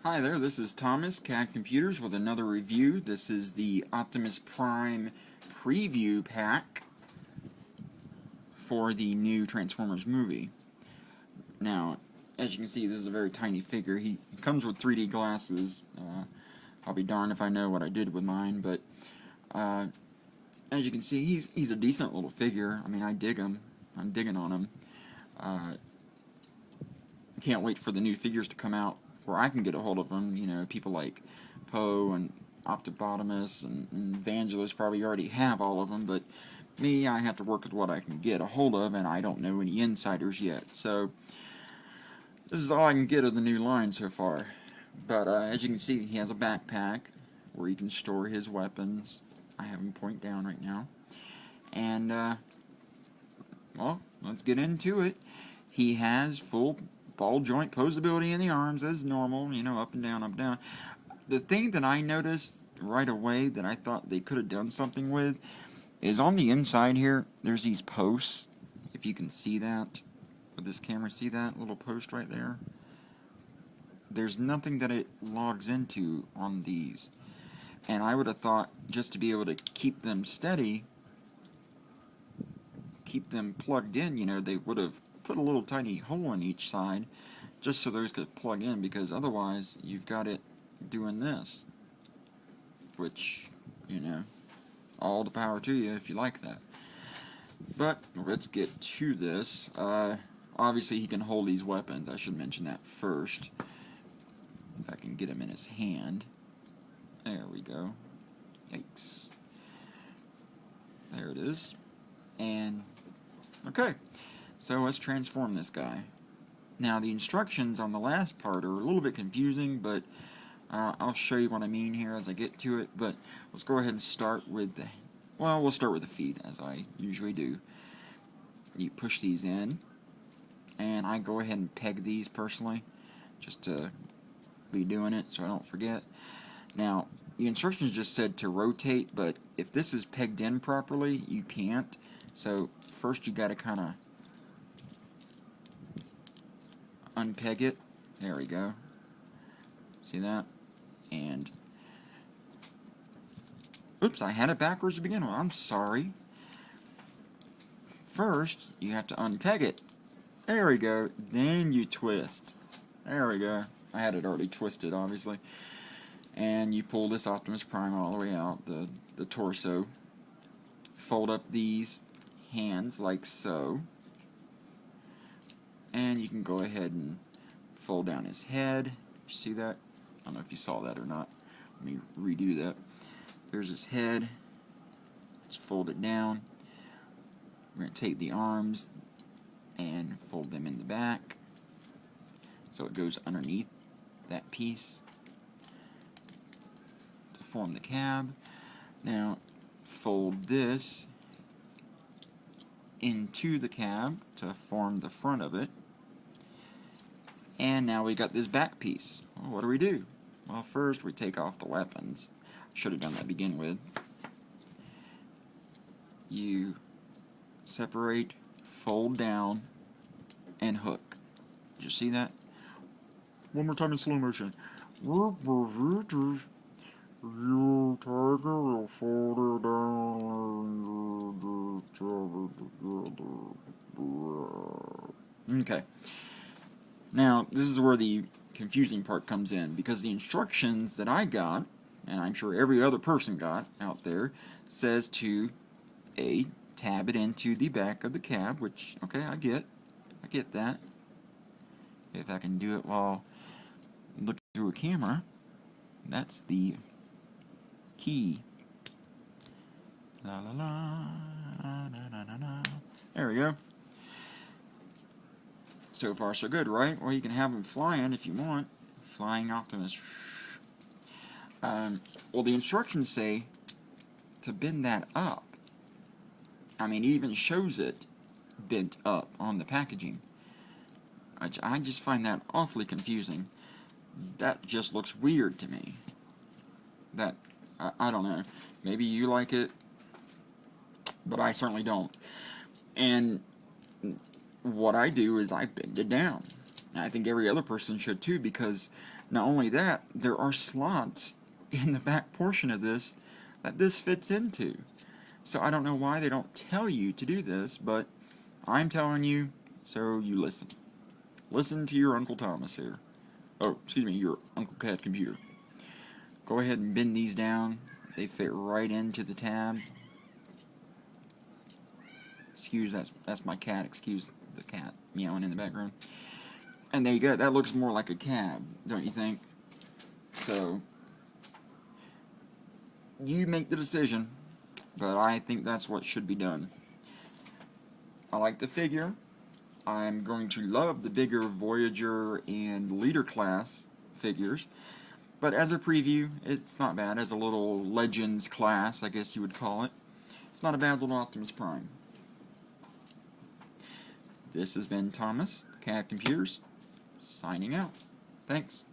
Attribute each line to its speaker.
Speaker 1: Hi there, this is Thomas, Cadcomputers, with another review. This is the Optimus Prime preview pack for the new Transformers movie. Now, as you can see, this is a very tiny figure. He comes with 3D glasses. I'll be darned if I know what I did with mine, but as you can see, he's a decent little figure. I mean, I dig him. I'm digging on him. Can't wait for the new figures to come out where I can get a hold of them. You know, people like Poe and Optimus and Evangelist probably already have all of them, but me, I have to work with what I can get a hold of, and I don't know any insiders yet. So this is all I can get of the new line so far. But as you can see, he has a backpack where he can store his weapons. I have him point down right now. And, well, let's get into it. He has full ball joint posability in the arms as normal, you know, up and down, up and down. The thing that I noticed right away that I thought they could have done something with is on the inside here, there's these posts. If you can see that with this camera, see that little post right there? There's nothing that it logs into on these. And I would have thought just to be able to keep them steady, keep them plugged in, you know, they would have put a little tiny hole in each side just so those could plug in, because otherwise you've got it doing this, which, you know, all the power to you if you like that. But let's get to this. Obviously he can hold these weapons. I should mention that first. If I can get him in his hand. There we go. Yikes. There it is. And okay, so let's transform this guy. Now the instructions on the last part are a little bit confusing, but I'll show you what I mean here as I get to it. But let's go ahead and start with the, well, we'll start with the feet as I usually do. You push these in, and I go ahead and peg these personally, just to be doing it so I don't forget. Now the instructions just said to rotate, but if this is pegged in properly, you can't. So first you got to kind of unpeg it. There we go. See that? And oops, I had it backwards to begin with. I'm sorry. First, you have to unpeg it. There we go. Then you twist. There we go. I had it already twisted, obviously. And you pull this Optimus Prime all the way out, the torso. Fold up these hands like so. And you can go ahead and fold down his head. See that? I don't know if you saw that or not. Let me redo that. There's his head. Just fold it down. We're going to take the arms and fold them in the back so it goes underneath that piece to form the cab. Now fold this into the cab to form the front of it. And now we got this back piece. Well, what do? Well, first we take off the weapons. Should have done that to begin with. You separate, fold down, and hook. Did you see that? One more time in slow motion. You tiger will fold it down. Okay. Now, this is where the confusing part comes in, because the instructions that I got, and I'm sure every other person got out there, says to tab it into the back of the cab, which, okay, I get that. If I can do it while looking through a camera, that's the key. La la la, na na na na. There we go. So far so good, right? Well, you can have them flying if you want. Flying Optimus. Well, the instructions say to bend that up. I mean, it even shows it bent up on the packaging. I just find that awfully confusing. That just looks weird to me. That, I don't know. Maybe you like it, but I certainly don't. And what I do is I bend it down. And I think every other person should too, because not only that, there are slots in the back portion of this that this fits into. So I don't know why they don't tell you to do this, but I'm telling you, so you listen. Listen to your Uncle Thomas here. Oh, excuse me, your Uncle Cat computer. Go ahead and bend these down. They fit right into the tab. Excuse, that's my cat. Excuse the cat meowing in the background. And there you go. That looks more like a cab, don't you think? So, you make the decision, but I think that's what should be done. I like the figure. I'm going to love the bigger Voyager and Leader class figures. But as a preview, it's not bad. As a little Legends class, I guess you would call it. It's not a bad little Optimus Prime. This has been Thomas, Cadcomputers, signing out. Thanks.